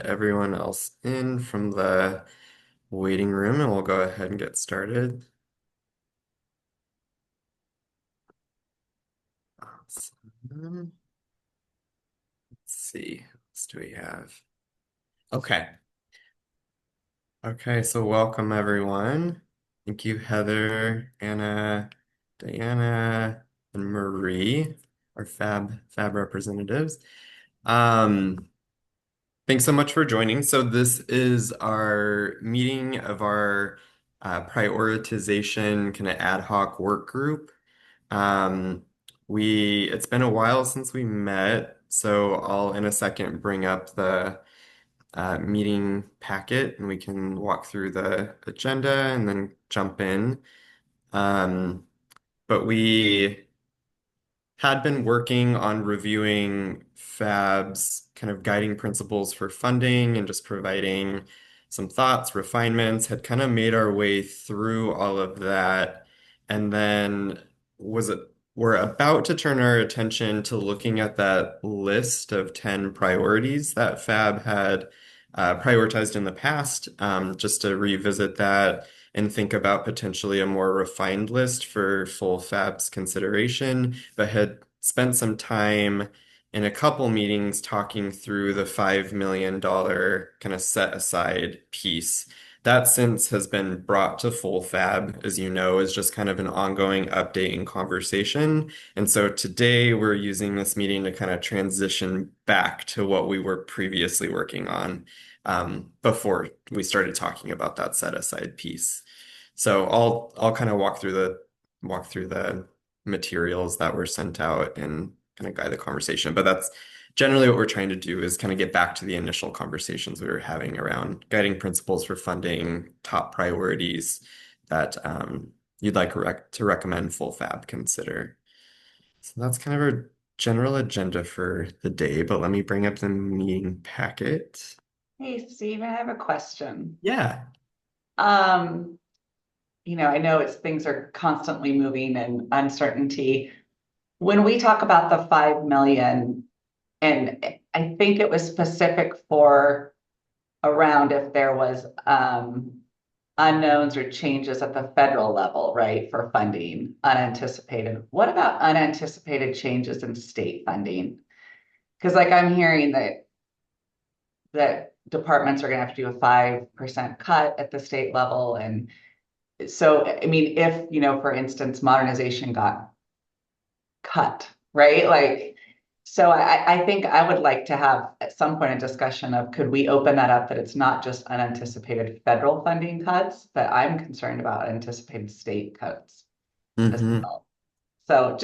let everyone else in from the waiting room and we'll go ahead and get started. Awesome. Let's see, what else do we have? Okay. Okay, so welcome everyone. Thank you, Heather, Anna, Diana, and Marie, our Fab representatives. Um, Thanks so much for joining. So this is our meeting of our prioritization kind of ad hoc work group. Um, it's been a while since we met, so I'll in a second bring up the meeting packet and we can walk through the agenda and then jump in. Um, but we had been working on reviewing PHAB's kind of guiding principles for funding and just providing some thoughts, refinements, had kind of made our way through all of that. And then was it we're about to turn our attention to looking at that list of 10 priorities that PHAB had prioritized in the past, just to revisit that and think about potentially a more refined list for full PHAB's consideration, but had spent some time in a couple meetings talking through the $5 million kind of set aside piece. That since has been brought to full FAB, as you know, is just kind of an ongoing update and conversation. And so today we're using this meeting to kind of transition back to what we were previously working on before we started talking about that set aside piece. So I'll kind of walk through the materials that were sent out and kind of guide the conversation. But that's generally what we're trying to do is kind of get back to the initial conversations we were having around guiding principles for funding, top priorities that you'd like to recommend full FAB consider. So that's kind of our general agenda for the day, but let me bring up the meeting packet. Hey, Steve, I have a question. Yeah. Um, I know things are constantly moving and uncertainty. When we talk about the 5 million, and I think it was specific for around if there was unknowns or changes at the federal level, right, for funding, unanticipated. What about unanticipated changes in state funding? Because like I'm hearing that departments are going to have to do a 5% cut at the state level. And so, I mean, if, for instance, modernization got cut, right? Like, so I think I would like to have at some point a discussion of could we open that up that it's not just unanticipated federal funding cuts, but I'm concerned about anticipated state cuts as Hmm. well. So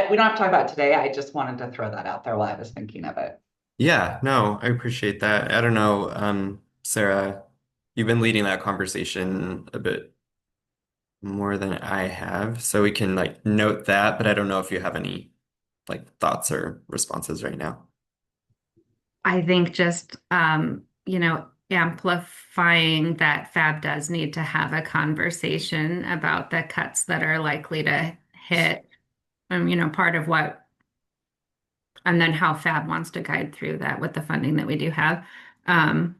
we don't have to talk about it today. I just wanted to throw that out there while I was thinking of it. Yeah, no, I appreciate that. I don't know, Sarah, you've been leading that conversation a bit more than I have, so we can like note that, but I don't know if you have any like thoughts or responses right now. I think just, amplifying that FAB does need to have a conversation about the cuts that are likely to hit, part of what, and then how FAB wants to guide through that with the funding that we do have. Um,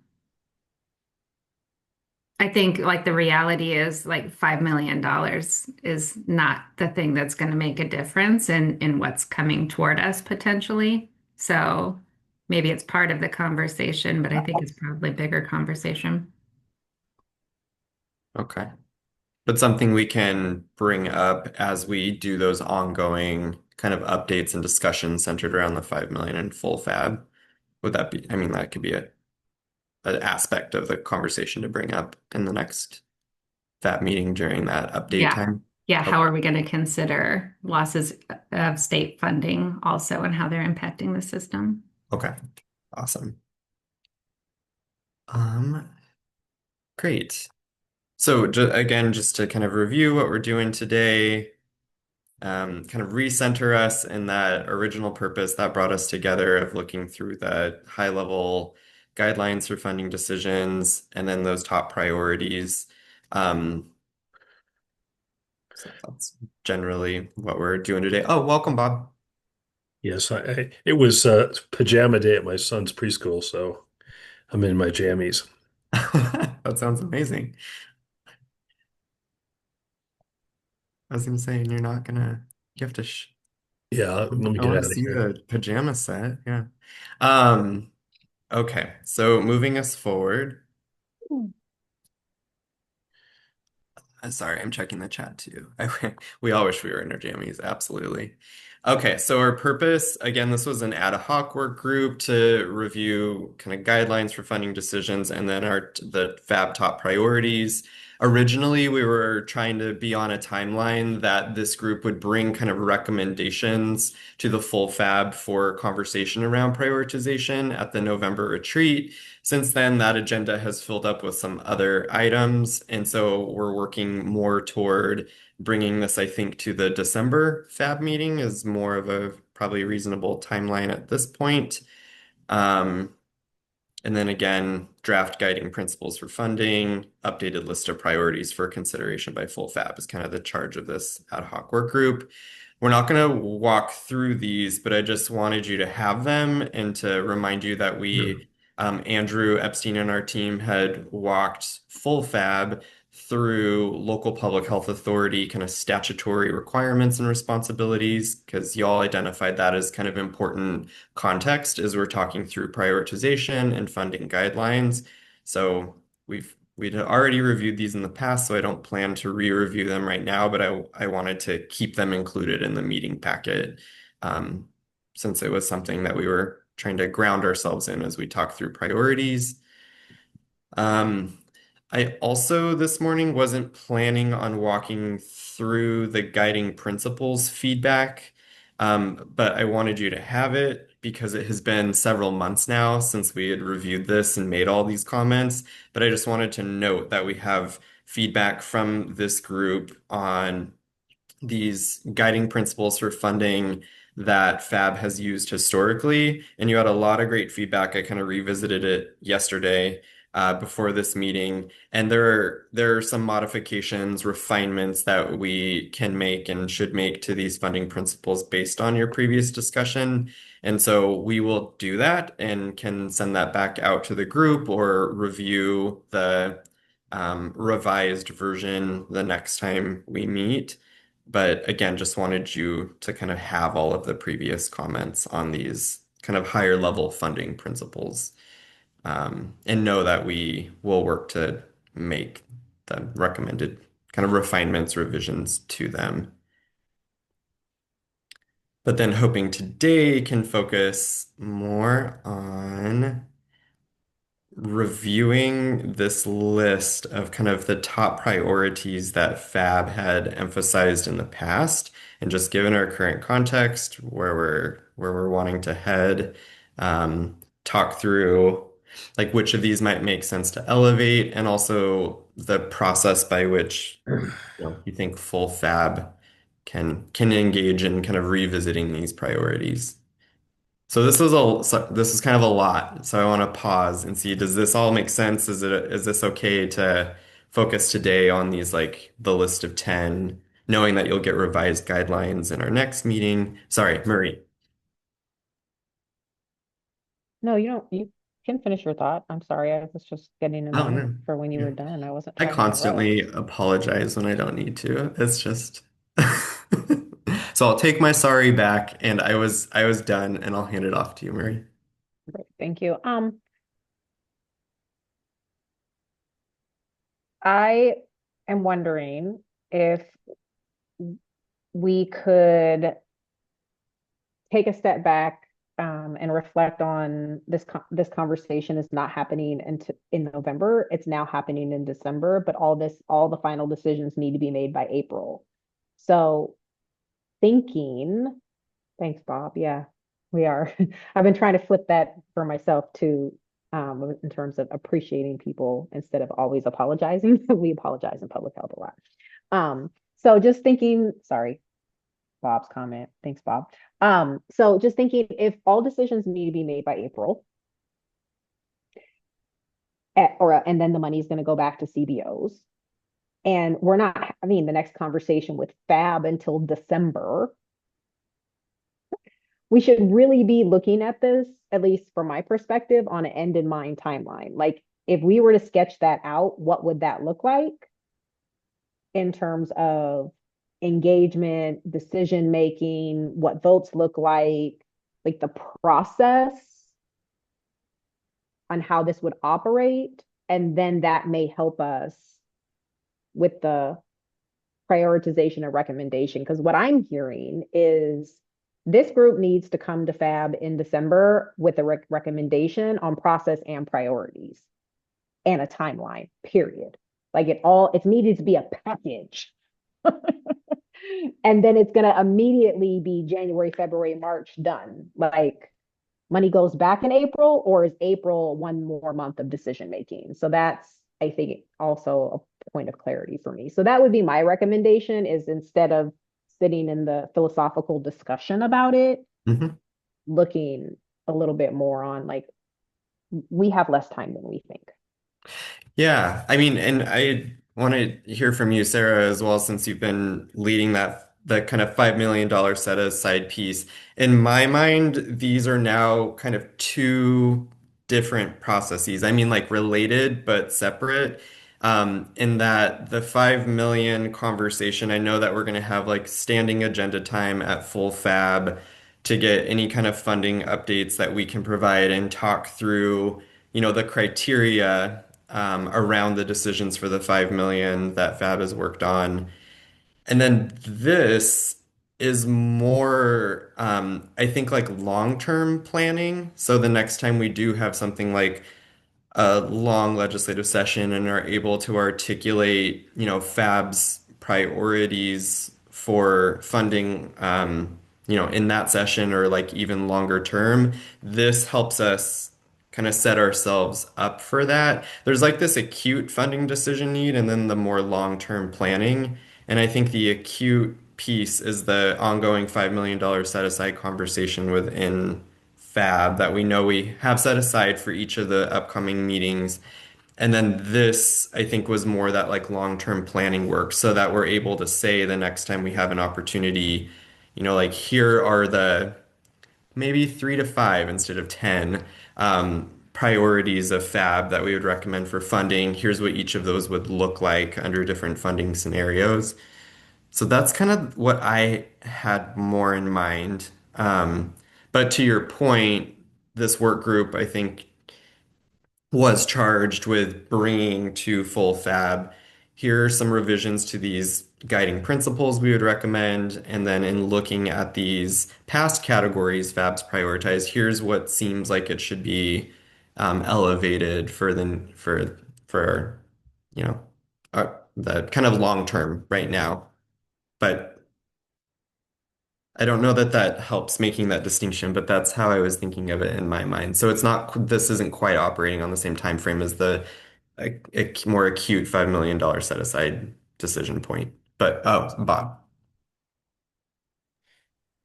I think like the reality is like $5 million is not the thing that's going to make a difference in what's coming toward us potentially. So maybe it's part of the conversation, but I think it's probably a bigger conversation. Okay. But something we can bring up as we do those ongoing kind of updates and discussions centered around the 5 million in full fab. Would that be, I mean, that could be an aspect of the conversation to bring up in the next fab meeting during that update Yeah. time. Yeah. How Okay. are we going to consider losses of state funding also and how they're impacting the system? Okay. Awesome. Um, Great. So ju again, just to kind of review what we're doing today, kind of recenter us in that original purpose that brought us together of looking through the high level guidelines for funding decisions and then those top priorities. Um, so that's generally what we're doing today. Oh, welcome, Bob. Yes, it was pajama day at my son's preschool, so I'm in my jammies. That sounds amazing. I was gonna say, and you're not gonna, you have to, Yeah, let me I get want out to of see here. the pajama set. Yeah. Um, okay. So moving us forward. Sorry, I'm checking the chat too. We all wish we were in our jammies, absolutely. Okay, so our purpose, again, this was an ad hoc work group to review kind of guidelines for funding decisions and then the FAB top priorities. Originally, we were trying to be on a timeline that this group would bring kind of recommendations to the full FAB for conversation around prioritization at the November retreat. Since then, that agenda has filled up with some other items, and so we're working more toward bringing this, I think, to the December FAB meeting is more of a probably reasonable timeline at this point. Um, and then again, draft guiding principles for funding, updated list of priorities for consideration by full FAB is kind of the charge of this ad hoc work group. We're not going to walk through these, but I just wanted you to have them and to remind you that Sure. Andrew Epstein and our team had walked full FAB through local public health authority kind of statutory requirements and responsibilities, because y'all identified that as kind of important context as we're talking through prioritization and funding guidelines. So we'd already reviewed these in the past, so I don't plan to re-review them right now, but I wanted to keep them included in the meeting packet um, since it was something that we were trying to ground ourselves in as we talk through priorities. Um, I also this morning wasn't planning on walking through the guiding principles feedback, but I wanted you to have it because it has been several months now since we had reviewed this and made all these comments. But I just wanted to note that we have feedback from this group on these guiding principles for funding that FAB has used historically. And you had a lot of great feedback. I kind of revisited it yesterday before this meeting. And there are some modifications, refinements that we can make and should make to these funding principles based on your previous discussion. And so we will do that and can send that back out to the group or review the revised version the next time we meet. But again, just wanted you to kind of have all of the previous comments on these kind of higher level funding principles, and know that we will work to make the recommended kind of refinements, revisions to them. But then hoping today can focus more on reviewing this list of kind of the top priorities that FAB had emphasized in the past, and just given our current context, where we're wanting to head, talk through like which of these might make sense to elevate, and also the process by which you think full FAB can engage in kind of revisiting these priorities. So this is kind of a lot. So I want to pause and see, does this all make sense? Is this okay to focus today on these like the list of 10, knowing that you'll get revised guidelines in our next meeting? Sorry, Marie. No, you don't. You can finish your thought. I'm sorry. I was just getting in Oh line no. for when you Yeah. were done. I wasn't I trying to interrupt. constantly apologize when I don't need to. It's just so I'll take my sorry back and I was done and I'll hand it off to you, Marie. Great, thank you. I am wondering if we could take a step back and reflect on this conversation is not happening in November. It's now happening in December, but all the final decisions need to be made by April. So thinking, thanks, Bob. Yeah, we are. I've been trying to flip that for myself too, in terms of appreciating people instead of always apologizing. We apologize in public health a lot. So just thinking, sorry, Bob's comment. Thanks, Bob. So just thinking if all decisions need to be made by April, and then the money is going to go back to CBOs, and we're not having the next conversation with FAB until December, we should really be looking at this, at least from my perspective, on an end in mind timeline. Like if we were to sketch that out, what would that look like in terms of engagement, decision making, what votes look like the process on how this would operate. And then that may help us with the prioritization and recommendation. Because what I'm hearing is this group needs to come to FAB in December with a recommendation on process and priorities and a timeline, period. Like it needed to be a package. And then it's going to immediately be January, February, March done. Like money goes back in April, or is April one more month of decision making? So that's, I think, also a point of clarity for me. So that would be my recommendation is instead of sitting in the philosophical discussion about it, Mhm. looking a little bit more on like, we have less time than we think. Yeah, I mean, and I want to hear from you, Sarah, as well, since you've been leading that kind of $5 million set aside piece. In my mind, these are now kind of two different processes. I mean, like related but separate. In that the 5 million conversation, I know that we're going to have like standing agenda time at full fab to get any kind of funding updates that we can provide and talk through, the criteria around the decisions for the 5 million that Fab has worked on. And then this is more, I think, like long-term planning. So the next time we do have something like a long legislative session and are able to articulate, Fab's priorities for funding, in that session or like even longer term, this helps us kind of set ourselves up for that. There's like this acute funding decision need and then the more long-term planning. And I think the acute piece is the ongoing $5 million set aside conversation within Fab that we know we have set aside for each of the upcoming meetings. And then this, I think, was more that like long-term planning work so that we're able to say the next time we have an opportunity, like here are the maybe 3 to 5 instead of 10 priorities of Fab that we would recommend for funding. Here's what each of those would look like under different funding scenarios. So that's kind of what I had more in mind. But to your point, this work group, I think, was charged with bringing to full fab. Here are some revisions to these guiding principles we would recommend. And then in looking at these past categories Fab's prioritized, here's what seems like it should be elevated for you know the kind of long term right now. But I don't know that that helps making that distinction, but that's how I was thinking of it in my mind. So this isn't quite operating on the same time frame as the a more acute $5 million set aside decision point. But oh, Bob.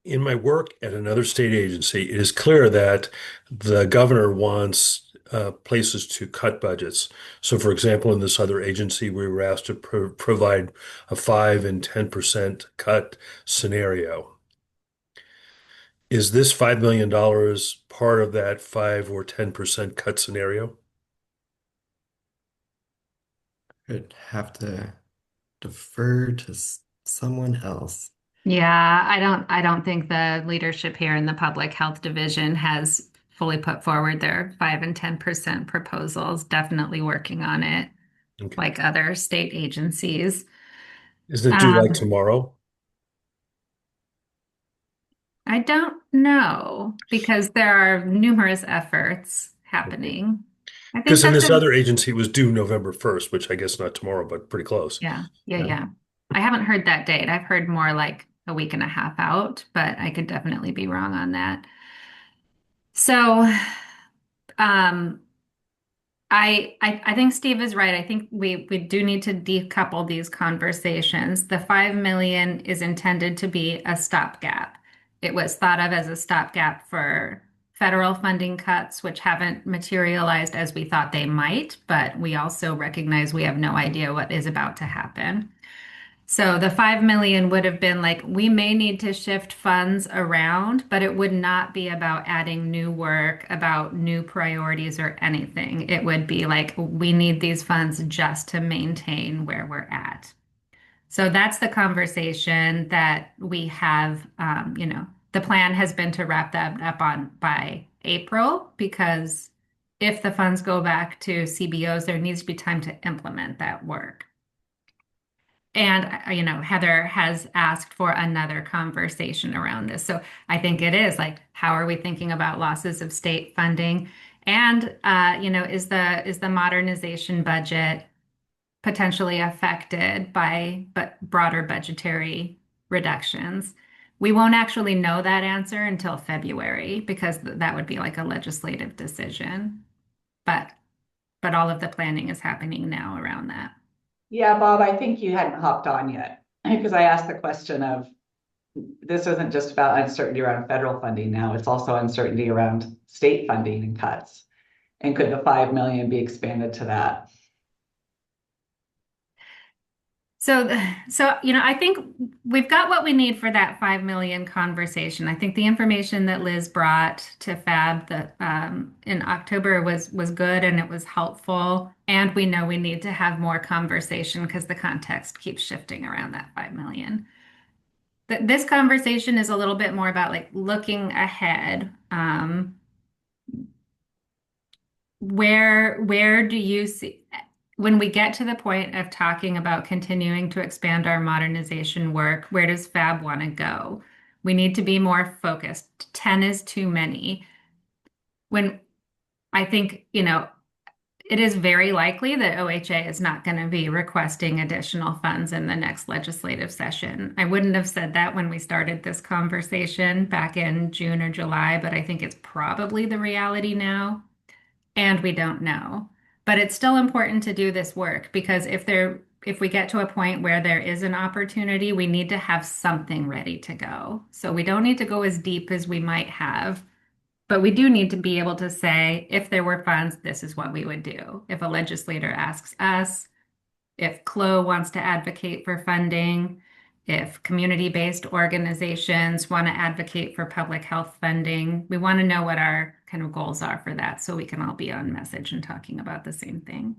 In my work at another state agency, it is clear that the governor wants places to cut budgets. So, for example, in this other agency, we were asked to provide a 5 and 10% cut scenario. Is this $5 million part of that 5 or 10% cut scenario? I'd have to defer to someone else. Yeah, I don't think the leadership here in the public health division has fully put forward their 5 and 10% proposals, definitely working on it Okay. like other state agencies. Isn't it due like Um, tomorrow? I don't know because there are numerous efforts happening. I think Because in that's this a other agency, it was due November 1st, which I guess not tomorrow, but pretty close. yeah, yeah, Yeah. yeah. I haven't heard that date. I've heard more like a week and a half out, but I could definitely be wrong on that. So, um, I think Steve is right. I think we do need to decouple these conversations. The 5 million is intended to be a stopgap. It was thought of as a stopgap for federal funding cuts, which haven't materialized as we thought they might, but we also recognize we have no idea what is about to happen. So the 5 million would have been like, we may need to shift funds around, but it would not be about adding new work, about new priorities or anything. It would be like, we need these funds just to maintain where we're at. So that's the conversation that we have. The plan has been to wrap that up on by April because if the funds go back to CBOs, there needs to be time to implement that work. And, Heather has asked for another conversation around this. So I think it is like, how are we thinking about losses of state funding? And, is the modernization budget potentially affected by broader budgetary reductions? We won't actually know that answer until February because that would be like a legislative decision. But all of the planning is happening now around that. Yeah, Bob, I think you hadn't hopped on yet because I asked the question of this isn't just about uncertainty around federal funding now, it's also uncertainty around state funding and cuts. And could the 5 million be expanded to that? So, I think we've got what we need for that 5 million conversation. I think the information that Liz brought to PHAB in October was good and it was helpful. And we know we need to have more conversation because the context keeps shifting around that 5 million. This conversation is a little bit more about like looking ahead. Where do you see when we get to the point of talking about continuing to expand our modernization work, where does PHAB want to go? We need to be more focused. 10 is too many. When I think, it is very likely that OHA is not going to be requesting additional funds in the next legislative session. I wouldn't have said that when we started this conversation back in June or July, but I think it's probably the reality now. And we don't know. But it's still important to do this work because if we get to a point where there is an opportunity, we need to have something ready to go. So we don't need to go as deep as we might have, but we do need to be able to say, if there were funds, this is what we would do. If a legislator asks us, if CLO wants to advocate for funding, if community-based organizations want to advocate for public health funding, we want to know what our kind of goals are for that so we can all be on message and talking about the same thing.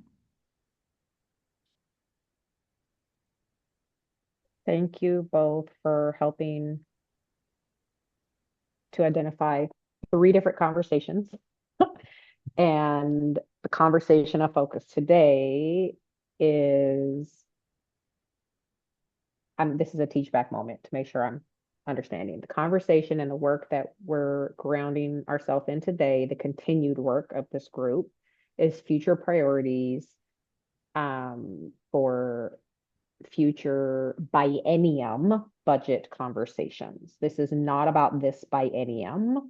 Thank you both for helping to identify 3 different conversations. And the conversation of focus today is, this is a teach back moment to make sure I'm understanding the conversation and the work that we're grounding ourselves in today. The continued work of this group is future priorities for future biennium budget conversations. This is not about this biennium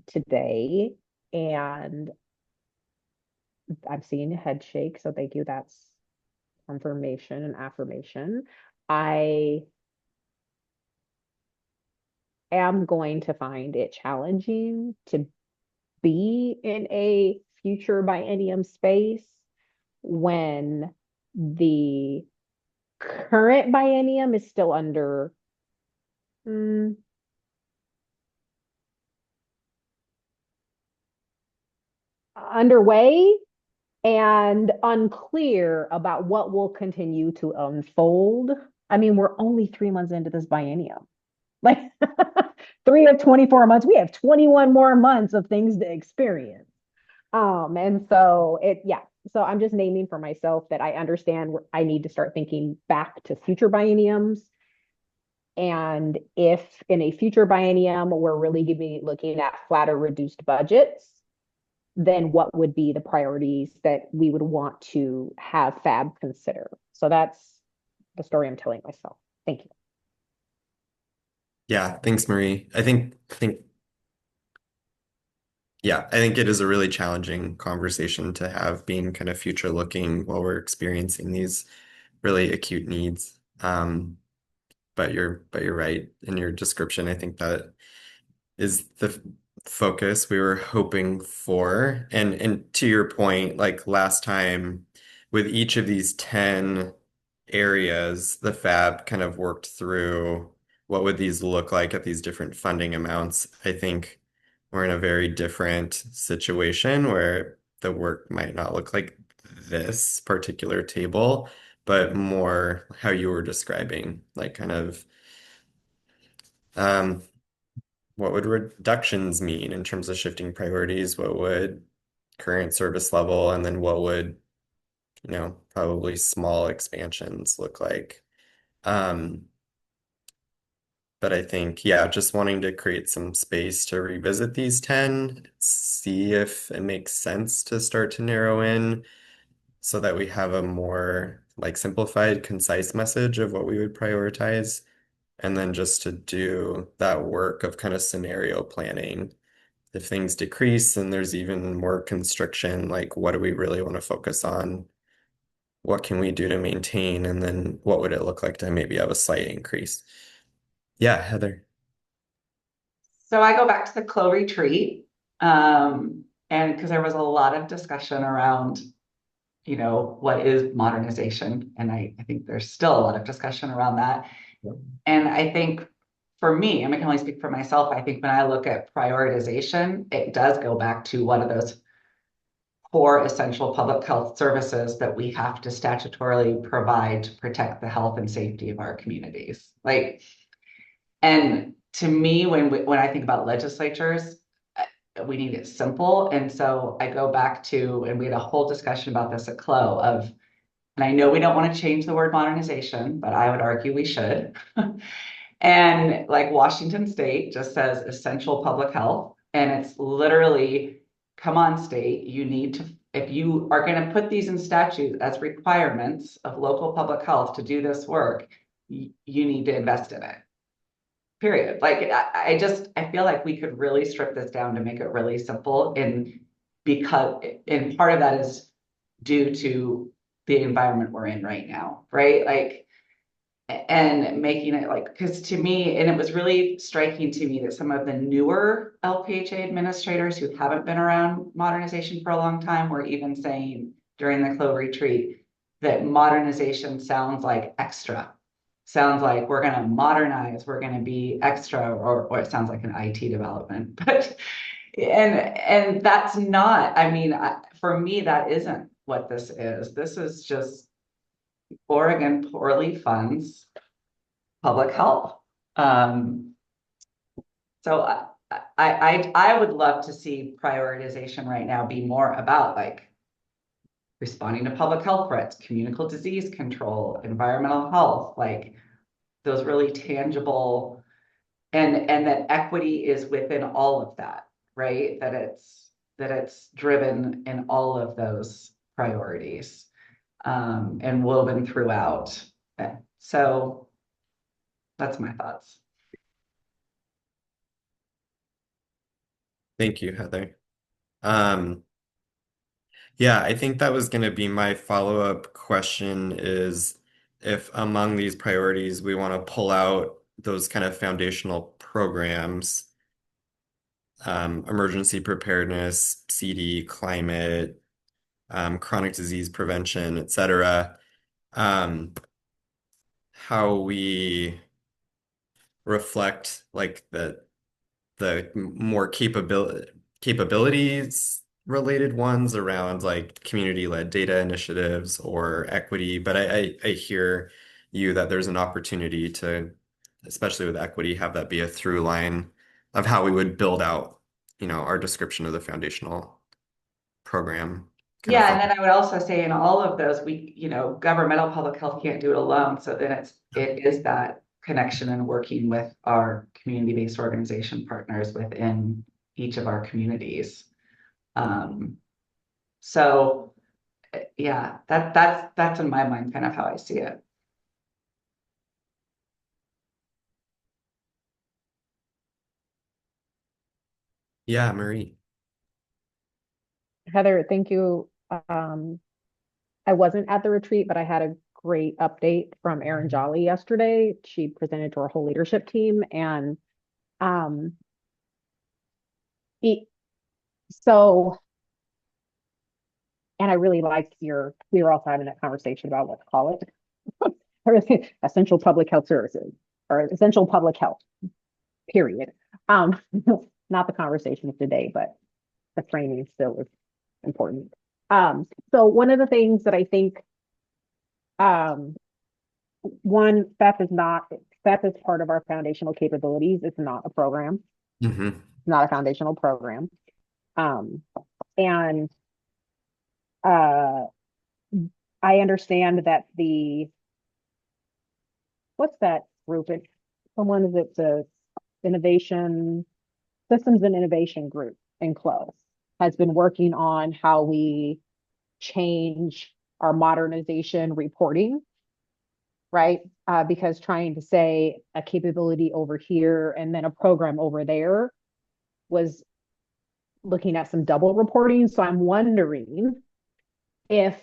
today. And I'm seeing a head shake, so thank you. That's confirmation and affirmation. I am going to find it challenging to be in a future biennium space when the current biennium is still underway and unclear about what will continue to unfold. I mean, we're only 3 months into this biennium. Like 3 of 24 months, we have 21 more months of things to experience. And so so I'm just naming for myself that I understand I need to start thinking back to future bienniums. And if in a future biennium, we're really going to be looking at flatter reduced budgets, then what would be the priorities that we would want to have PHAB consider? So that's the story I'm telling myself. Thank you. Yeah, thanks, Marie. I think it is a really challenging conversation to have being kind of future looking while we're experiencing these really acute needs. But you're right in your description. I think that is the focus we were hoping for. And to your point, like last time with each of these 10 areas, the FAB kind of worked through what would these look like at these different funding amounts. I think we're in a very different situation where the work might not look like this particular table, but more how you were describing, like kind of um, what would reductions mean in terms of shifting priorities? What would current service level, and then what would, probably small expansions look like? Um, but I think, yeah, just wanting to create some space to revisit these 10, see if it makes sense to start to narrow in so that we have a more like simplified, concise message of what we would prioritize. And then just to do that work of kind of scenario planning. If things decrease and there's even more constriction, like what do we really want to focus on? What can we do to maintain? And then what would it look like to maybe have a slight increase? Yeah, Heather. So I go back to the Clo retreat, and because there was a lot of discussion around, what is modernization, and I think there's still a lot of discussion around that. And I think for me, and I can only speak for myself, I think when I look at prioritization, it does go back to one of those core essential public health services that we have to statutorily provide to protect the health and safety of our communities. Like, and to me, when I think about legislatures, we need it simple. And so I go back to, and we had a whole discussion about this at CLO of, and I know we don't want to change the word modernization, but I would argue we should. And like Washington State just says essential public health. And it's literally, come on, state, you need to, if you are going to put these in statute as requirements of local public health to do this work, you need to invest in it. Period. Like I feel like we could really strip this down to make it really simple. And part of that is due to the environment we're in right now, right? Like, and making it like, because to me, and it was really striking to me that some of the newer LPHA administrators who haven't been around modernization for a long time were even saying during the CLO retreat that modernization sounds like extra. Sounds like we're going to modernize, we're going to be extra, or it sounds like an IT development. But and that's not, I mean, for me, that isn't what this is. This is just Oregon poorly funds public health. Um, so I would love to see prioritization right now be more about like responding to public health threats, communicable disease control, environmental health, like those really tangible, and that equity is within all of that, right? That it's driven in all of those priorities, and woven throughout. So that's my thoughts. Thank you, Heather. Um, yeah, I think that was going to be my follow-up question is if among these priorities we want to pull out those kind of foundational programs, emergency preparedness, CD, climate, chronic disease prevention, et cetera, um, how we reflect like the more capabilities related ones around like community-led data initiatives or equity. But I hear you that there's an opportunity to, especially with equity, have that be a through line of how we would build out, our description of the foundational program kind of Yeah, and focus. then I would also say in all of those, governmental public health can't do it alone. So then it is that connection and working with our community-based organization partners within each of our communities. Um, so yeah, that's in my mind kind of how I see it. Yeah, Marie. Heather, thank you. I wasn't at the retreat, but I had a great update from Erin Jolly yesterday. She presented to our whole leadership team, and um, e- so, and I really liked we were also having that conversation about what to call it. essential public health services or essential public health, period. Um, not the conversation of today, but the framing still is important. So one of the things that I think, um, one, PHAB is part of our foundational capabilities. It's not a program, Hmm. not a foundational program. Um, and uh, I understand that what's that group? Someone is it the innovation systems and innovation group in close has been working on how we change our modernization reporting, right? Because trying to say a capability over here and then a program over there was looking at some double reporting. So I'm wondering if,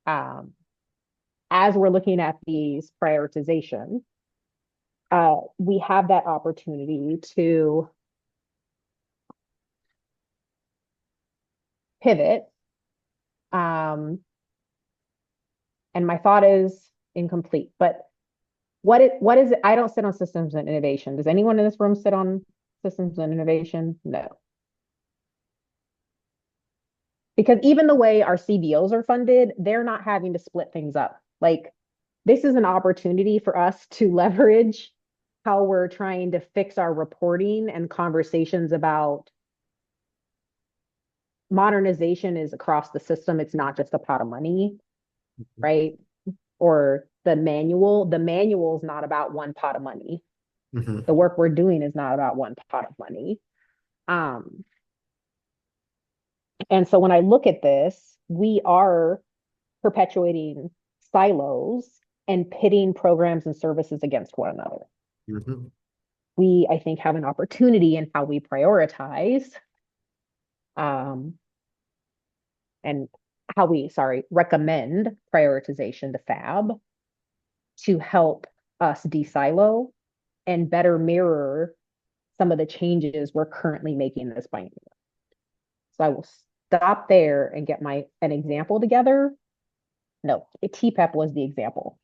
um, as we're looking at these prioritization, we have that opportunity to pivot. And my thought is incomplete, but what is it? I don't sit on systems and innovation. Does anyone in this room sit on systems and innovation? No. Because even the way our CBOs are funded, they're not having to split things up. Like this is an opportunity for us to leverage how we're trying to fix our reporting and conversations about modernization is across the system. It's not just a pot of money, right? Or the manual is not about one pot of money. Hmm. The work we're doing is not about one pot of money. Um, and so when I look at this, we are perpetuating silos and pitting programs and services against one another. Hmm. We, I think, have an opportunity in how we prioritize, um, and how we, sorry, recommend prioritization to PHAB to help us de-silo and better mirror some of the changes we're currently making this biennium. So I will stop there and get an example together. No, TPEP was the example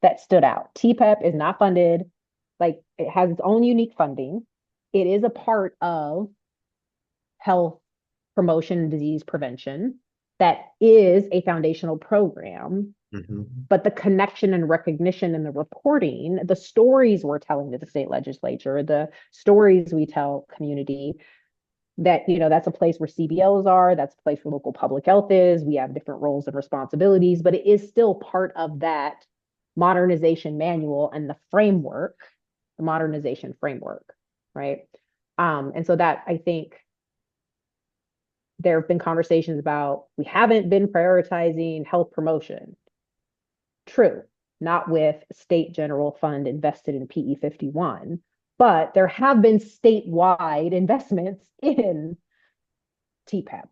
that stood out. TPEP is not funded, like it has its own unique funding. It is a part of health promotion and disease prevention that is a foundational program, Hmm. but the connection and recognition and the reporting, the stories we're telling to the state legislature, the stories we tell community, that that's a place where CBOs are, that's a place where local public health is. We have different roles and responsibilities, but it is still part of that modernization manual and the framework, the modernization framework, right? And so that I think there have been conversations about we haven't been prioritizing health promotion. True, not with state general fund invested in PE 51, but there have been statewide investments in TPEP.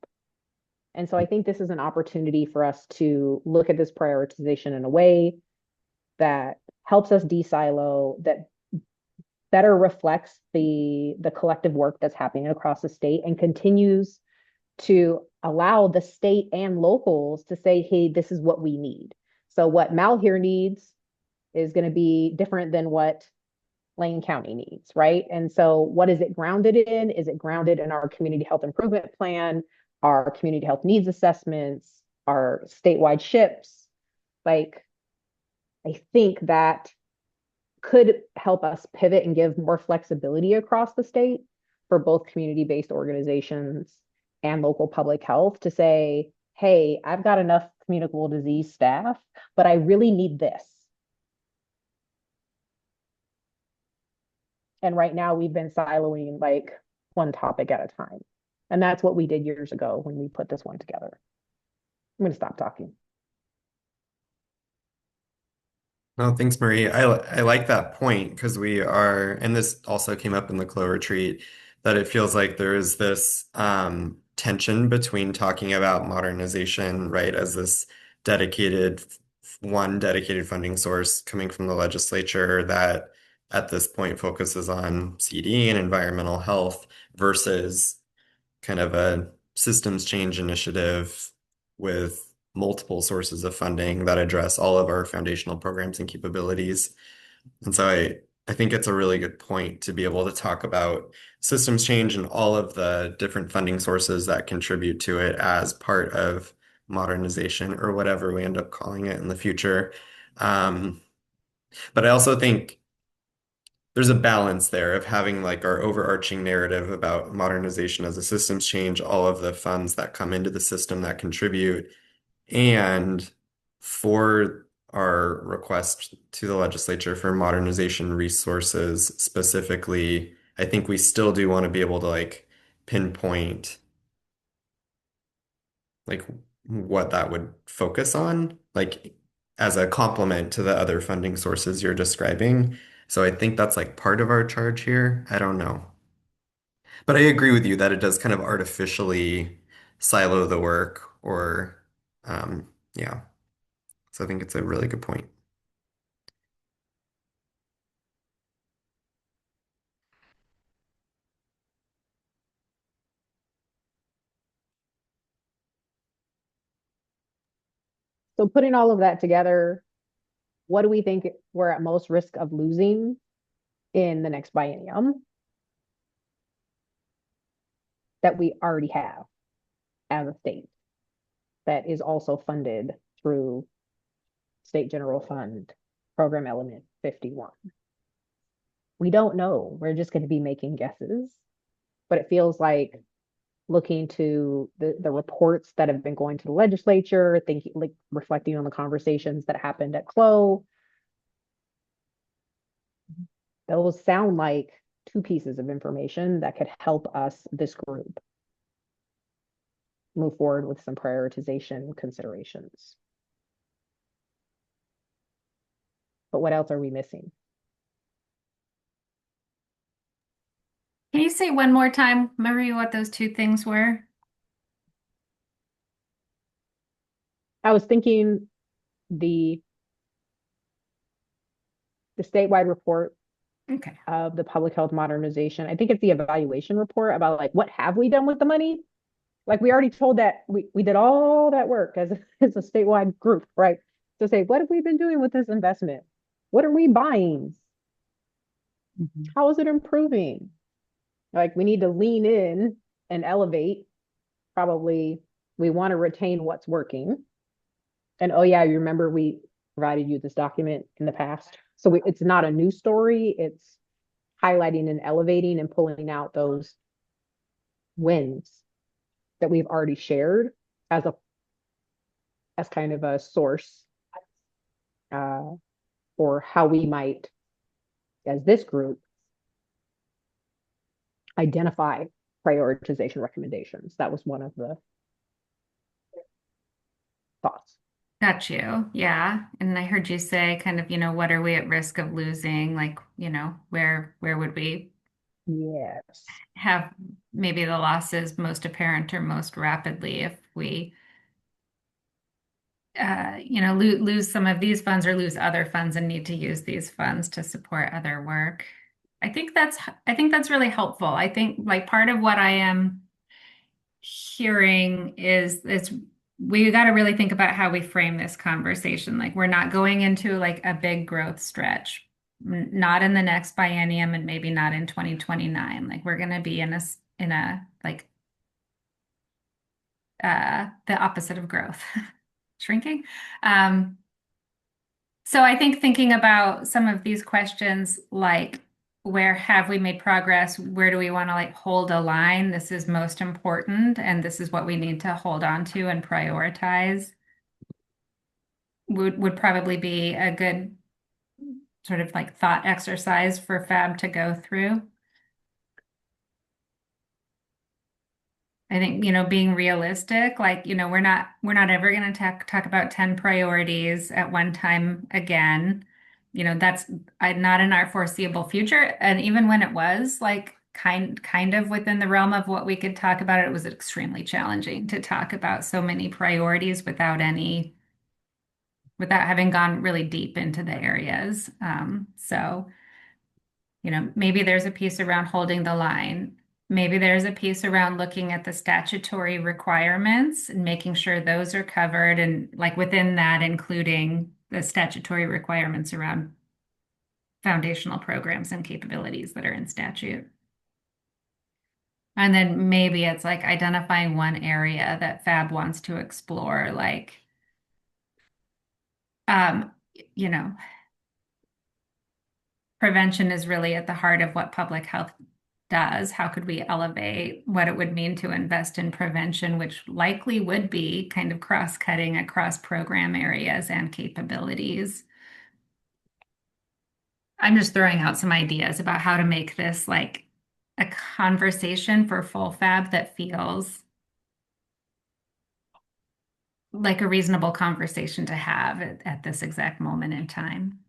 And so I think this is an opportunity for us to look at this prioritization in a way that helps us de-silo, that better reflects the collective work that's happening across the state and continues to allow the state and locals to say, hey, this is what we need. So what Malheur needs is going to be different than what Lane County needs, right? And so what is it grounded in? Is it grounded in our community health improvement plan, our community health needs assessments, our statewide ships? Like, I think that could help us pivot and give more flexibility across the state for both community-based organizations and local public health to say, hey, I've got enough communicable disease staff, but I really need this. And right now we've been siloing like one topic at a time. And that's what we did years ago when we put this one together. I'm going to stop talking. No, thanks, Marie. I like that point because we are, and this also came up in the Clo retreat, that it feels like there is this tension between talking about modernization, right, as this dedicated, one dedicated funding source coming from the legislature that at this point focuses on CD and environmental health versus kind of a systems change initiative with multiple sources of funding that address all of our foundational programs and capabilities. And so I think it's a really good point to be able to talk about systems change and all of the different funding sources that contribute to it as part of modernization or whatever we end up calling it in the future. Um, but I also think there's a balance there of having like our overarching narrative about modernization as a systems change, all of the funds that come into the system that contribute, and for our request to the legislature for modernization resources specifically, I think we still do want to be able to like pinpoint like what that would focus on, like as a complement to the other funding sources you're describing. So I think that's like part of our charge here. I don't know. But I agree with you that it does kind of artificially silo the work or yeah. So I think it's a really good point. So putting all of that together, what do we think we're at most risk of losing in the next biennium that we already have as a state that is also funded through State General Fund Program Element 51? We don't know. We're just going to be making guesses, but it feels like looking to the reports that have been going to the legislature, thinking like reflecting on the conversations that happened at CLO, those sound like two pieces of information that could help us, this group, move forward with some prioritization considerations. But what else are we missing? Can you say one more time, Marie, what those two things were? I was thinking the the statewide report Okay. of the public health modernization. I think it's the evaluation report about like what have we done with the money? Like we already told that we did all that work as a statewide group, right? To say, what have we been doing with this investment? What are we buying? Mhm. How is it improving? Like we need to lean in and elevate. Probably we want to retain what's working. And oh yeah, you remember we provided you this document in the past. So it's not a new story. It's highlighting and elevating and pulling out those wins that we've already shared as a as kind of a source uh, for how we might, as this group, identify prioritization recommendations. That was one of the thoughts. Got you. Yeah. And I heard you say kind of, what are we at risk of losing? Like, where would we Yes. have maybe the losses most apparent or most rapidly if we lose some of these funds or lose other funds and need to use these funds to support other work. I think that's really helpful. I think like part of what I am hearing is it's we got to really think about how we frame this conversation. Like we're not going into like a big growth stretch, not in the next biennium and maybe not in 2029. Like we're going to be in a like the opposite of growth, shrinking. Um, so I think thinking about some of these questions, like where have we made progress? Where do we want to like hold a line? This is most important, and this is what we need to hold on to and prioritize. Would probably be a good sort of like thought exercise for PHAB to go through. I think, being realistic, like, we're not ever going to talk about 10 priorities at one time again. That's not in our foreseeable future. And even when it was like kind of within the realm of what we could talk about, it was extremely challenging to talk about so many priorities without having gone really deep into the areas. So maybe there's a piece around holding the line. maybe there's a piece around looking at the statutory requirements and making sure those are covered, and like within that, including the statutory requirements around foundational programs and capabilities that are in statute. And then maybe it's like identifying one area that PHAB wants to explore, like, um, you know, prevention is really at the heart of what public health does. How could we elevate what it would mean to invest in prevention, which likely would be kind of cross-cutting across program areas and capabilities? I'm just throwing out some ideas about how to make this like a conversation for full PHAB that feels like a reasonable conversation to have at this exact moment in time.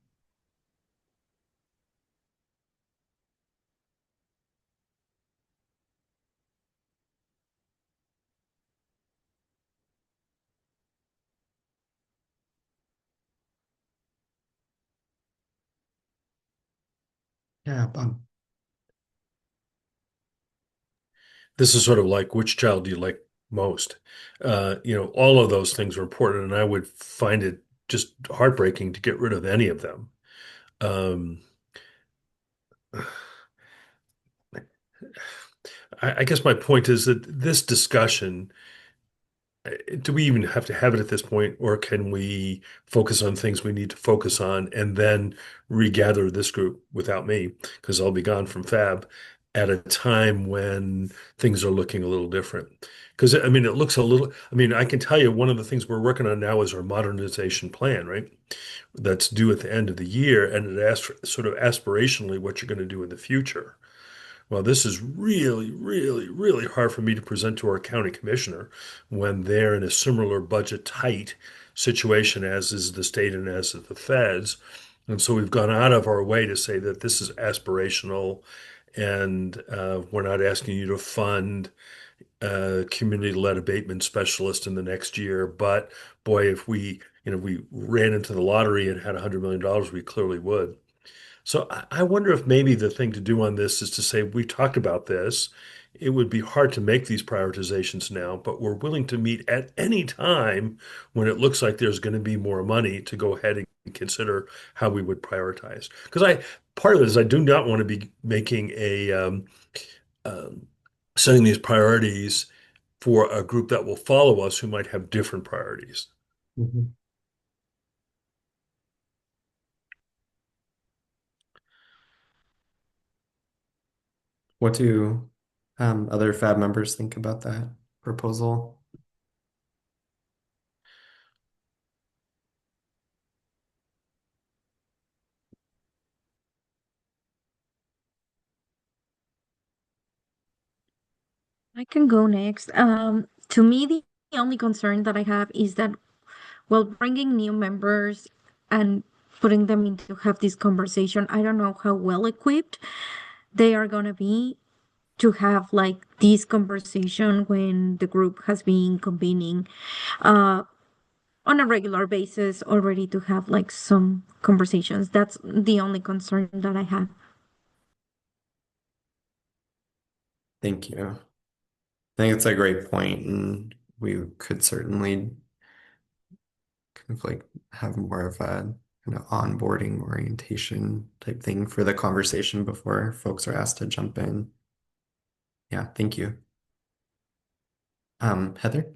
Yeah, This is sort of like, which child do you like most? All of those things are important, and I would find it just heartbreaking to get rid of any of them. Um, I guess my point is that this discussion, do we even have to have it at this point, or can we focus on things we need to focus on and then regather this group without me, because I'll be gone from PHAB at a time when things are looking a little different. Because I mean, it looks a little, I mean, I can tell you one of the things we're working on now is our modernization plan, right? That's due at the end of the year, and it asks sort of aspirationally what you're going to do in the future. Well, this is really, really, really hard for me to present to our county commissioner when they're in a similar budget tight situation as is the state and as is the feds. And so we've gone out of our way to say that this is aspirational, and we're not asking you to fund a community-led abatement specialist in the next year. But boy, if we ran into the lottery and had $100 million, we clearly would. So I wonder if maybe the thing to do on this is to say, we talked about this. It would be hard to make these prioritizations now, but we're willing to meet at any time when it looks like there's going to be more money to go ahead and consider how we would prioritize. Because part of it is I do not want to be making um, setting these priorities for a group that will follow us who might have different priorities. mhm. What do other FAB members think about that proposal? I can go next. To me, the only concern that I have is that while bringing new members and putting them in to have this conversation, I don't know how well equipped they are going to be to have like this conversation when the group has been convening uh, on a regular basis already to have like some conversations. That's the only concern that I have. Thank you. I think it's a great point, and we could certainly kind of like have more of a kind of onboarding orientation type thing for the conversation before folks are asked to jump in. Yeah, thank you. Heather?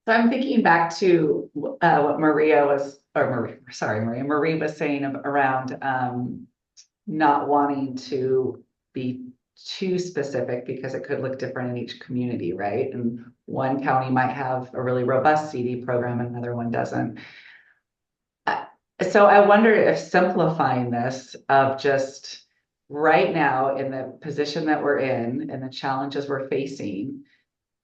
So I'm thinking back to what Maria was, or Marie, sorry, Marie was saying around not wanting to be too specific because it could look different in each community, right? And one county might have a really robust CD program and another one doesn't. So I wonder if simplifying this of just right now in the position that we're in and the challenges we're facing,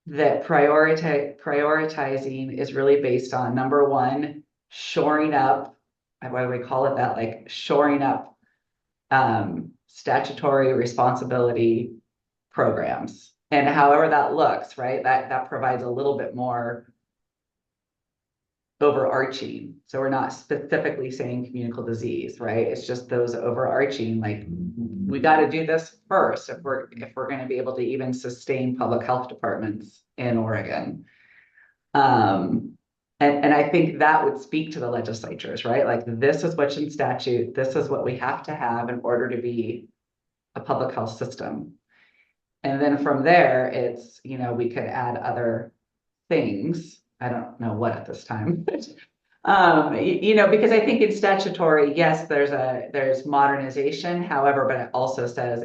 that prioritizing is really based on number one, shoring up, why do we call it that? Like shoring up statutory responsibility programs. And however that looks, right? That provides a little bit more overarching. So we're not specifically saying communicable disease, right? It's just those overarching, like we got to do this first if we're going to be able to even sustain public health departments in Oregon. Um, and I think that would speak to the legislatures, right? Like this is what's in statute, this is what we have to have in order to be a public health system. And then from there, it's, we could add other things. I don't know what at this time. Because I think in statutory, yes, there's modernization, however, but it also says,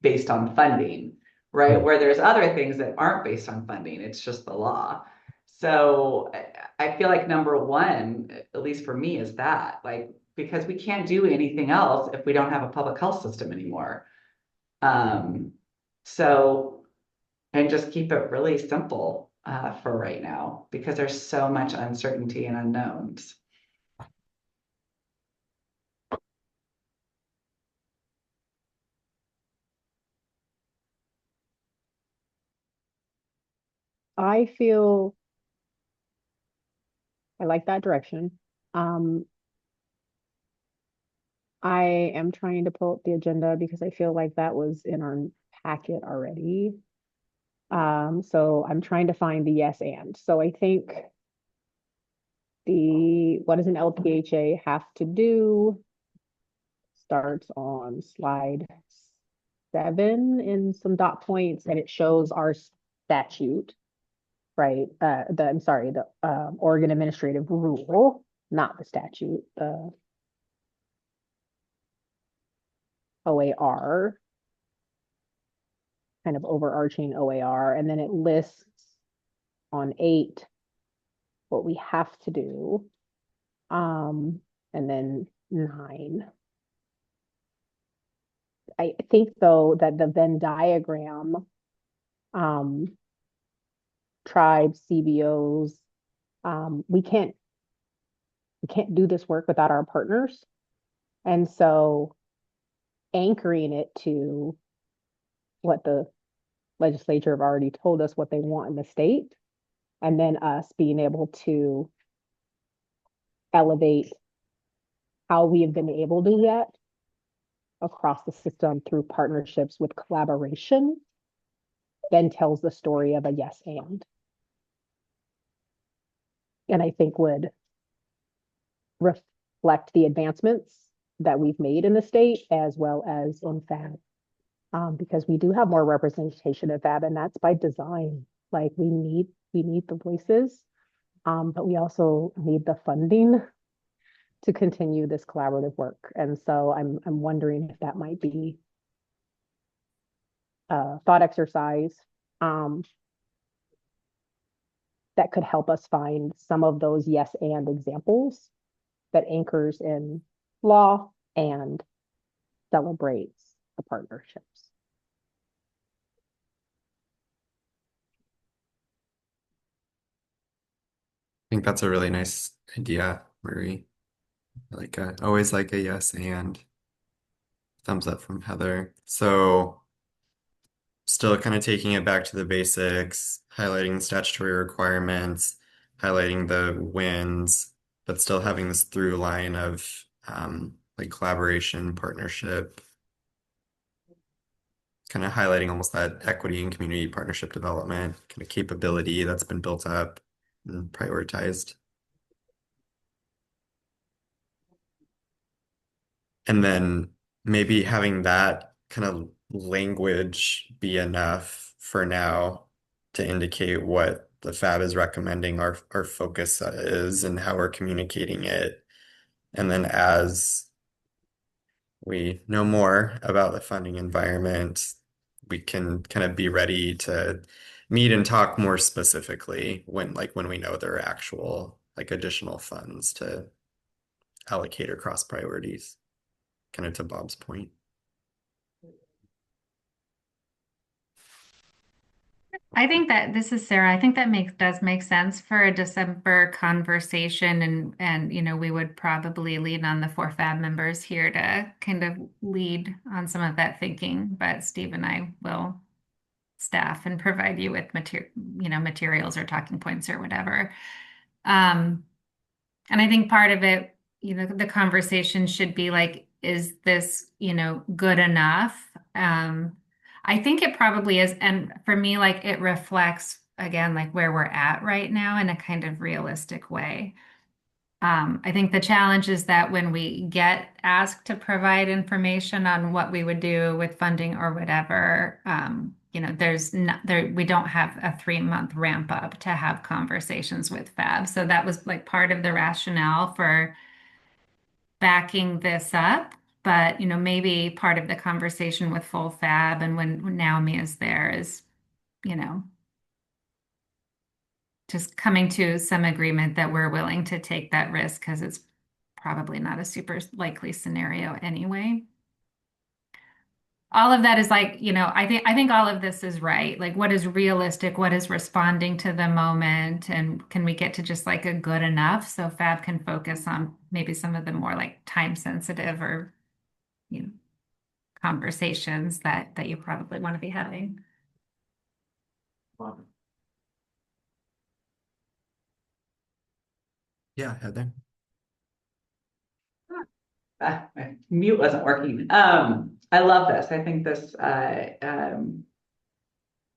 based on funding, right? Where there's other things that aren't based on funding, it's just the law. So I feel like number one, at least for me, is that like, because we can't do anything else if we don't have a public health system anymore. Um, so, and just keep it really simple for right now because there's so much uncertainty and unknowns. I feel I like that direction. Um, I am trying to pull up the agenda because I feel like that was in our packet already. So I'm trying to find the yes and. So I think what does an LPHA have to do starts on slide 7 in some dot points, and it shows our statute, right? I'm sorry, the Oregon Administrative Rule, not the statute, the OAR, kind of overarching OAR, and then it lists on 8 what we have to do, and then 9. I think though that the Venn diagram, tribes, CBOs, we can't do this work without our partners. And so anchoring it to what the legislature have already told us what they want in the state, and then us being able to elevate how we have been able to do that across the system through partnerships with collaboration, then tells the story of a yes and I think would reflect the advancements that we've made in the state as well as in PHAB, because we do have more representation of PHAB, and that's by design. Like we need the voices, but we also need the funding to continue this collaborative work. And so I'm wondering if that might be a thought exercise that could help us find some of those yes and examples that anchors in law and celebrates the partnerships. I think that's a really nice idea, Marie. Always like a yes and thumbs up from Heather. So still kind of taking it back to the basics, highlighting statutory requirements, highlighting the wins, but still having this through line of like collaboration, partnership, kind of highlighting almost that equity and community partnership development kind of capability that's been built up and prioritized. And then maybe having that kind of language be enough for now to indicate what the PHAB is recommending our focus is and how we're communicating it. And then as we know more about the funding environment, we can kind of be ready to meet and talk more specifically when we know there are actual like additional funds to allocate across priorities, kind of to Bob's point. I think that this is Sarah. I think that does make sense for a December conversation, and we would probably lean on the 4 PHAB members here to kind of lead on some of that thinking. But Steve and I will staff and provide you with materials or talking points or whatever. Um, and I think part of it, the conversation should be like, is this, good enough? I think it probably is. And for me, like it reflects again, like where we're at right now in a kind of realistic way. I think the challenge is that when we get asked to provide information on what we would do with funding or whatever, there's not there we don't have a 3-month ramp up to have conversations with FAB. So that was like part of the rationale for backing this up. But maybe part of the conversation with full FAB and when Naomi is there is, you know, just coming to some agreement that we're willing to take that risk because it's probably not a super likely scenario anyway. All of that is like, I think all of this is right. Like what is realistic, what is responding to the moment, and can we get to just like a good enough so Fab can focus on maybe some of the more like time sensitive or you know conversations that you probably want to be having. Yeah, Heather. My mute wasn't working. I love this. I think this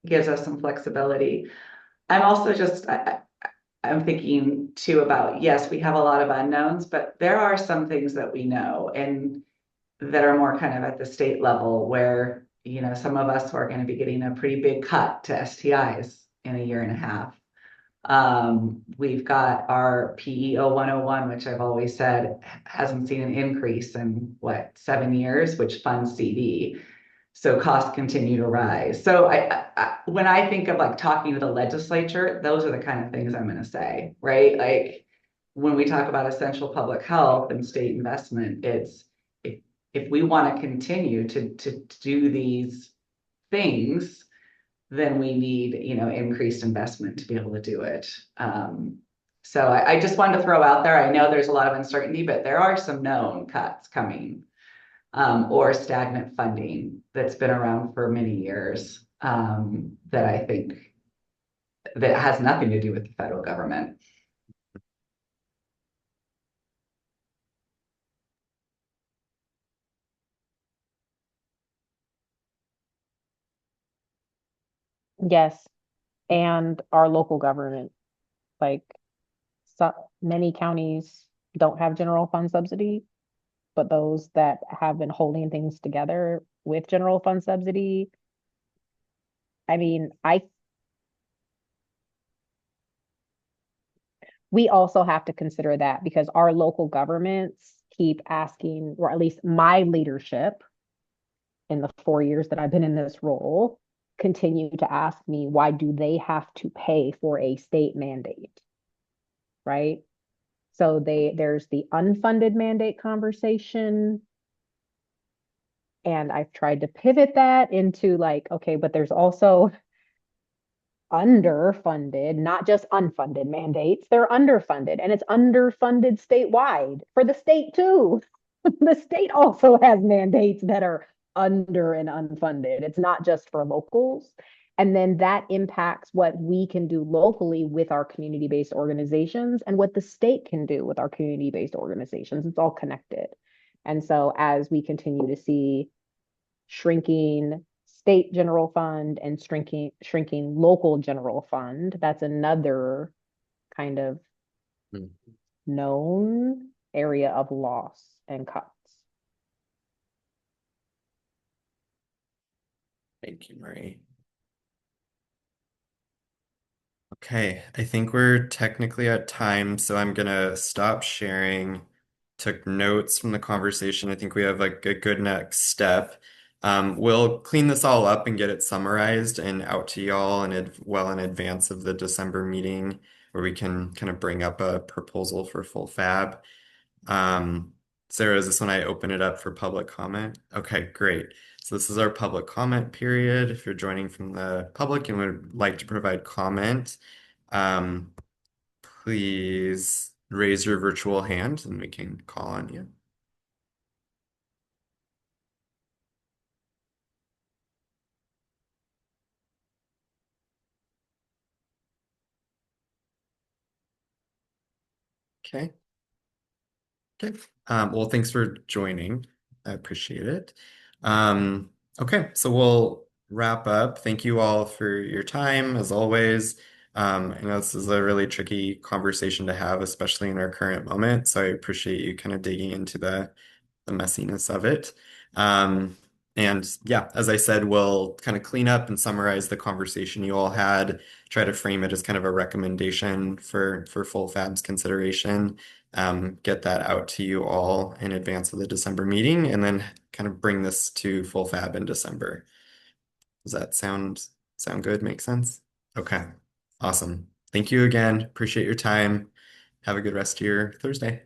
gives us some flexibility. I'm also just, I'm thinking too about, yes, we have a lot of unknowns, but there are some things that we know and that are more kind of at the state level where, some of us are going to be getting a pretty big cut to STIs in a year and a half. We've got our PEO 101, which I've always said hasn't seen an increase in what, 7 years, which funds CD. So costs continue to rise. So when I think of like talking to the legislature, those are the kind of things I'm going to say, right? Like when we talk about essential public health and state investment, it's if we want to continue to do these things, then we need, increased investment to be able to do it. So I just wanted to throw out there, I know there's a lot of uncertainty, but there are some known cuts coming, or stagnant funding that's been around for many years, that I think that has nothing to do with the federal government. Yes, and our local government, like so many counties don't have general fund subsidy, but those that have been holding things together with general fund subsidy, I mean, we also have to consider that because our local governments keep asking, or at least my leadership in the 4 years that I've been in this role, continue to ask me why do they have to pay for a state mandate, right? So there's the unfunded mandate conversation. And I've tried to pivot that into like, okay, but there's also underfunded, not just unfunded mandates. They're underfunded, and it's underfunded statewide for the state too. The state also has mandates that are under and unfunded. It's not just for locals. And then that impacts what we can do locally with our community-based organizations and what the state can do with our community-based organizations. It's all connected. And so as we continue to see shrinking state general fund and shrinking local general fund, that's another kind of Hmm. known area of loss and cuts. Thank you, Marie. Okay, I think we're technically at time, so I'm gonna stop sharing. Took notes from the conversation. I think we have like a good next step. We'll clean this all up and get it summarized and out to y'all well in advance of the December meeting where we can kind of bring up a proposal for full FAB. Sarah, is this when I open it up for public comment? Okay, great. So this is our public comment period. If you're joining from the public and would like to provide comment, um, please raise your virtual hand and we can call on you. Okay. Okay. Well, thanks for joining. I appreciate it. Okay, so we'll wrap up. Thank you all for your time, as always. I know this is a really tricky conversation to have, especially in our current moment. So I appreciate you kind of digging into the messiness of it. Um, and yeah, as I said, we'll kind of clean up and summarize the conversation you all had, try to frame it as kind of a recommendation for full FAB's consideration, get that out to you all in advance of the December meeting, and then kind of bring this to full FAB in December. Does that sound good? Make sense? Okay, awesome. Thank you again. Appreciate your time. Have a good rest of your Thursday.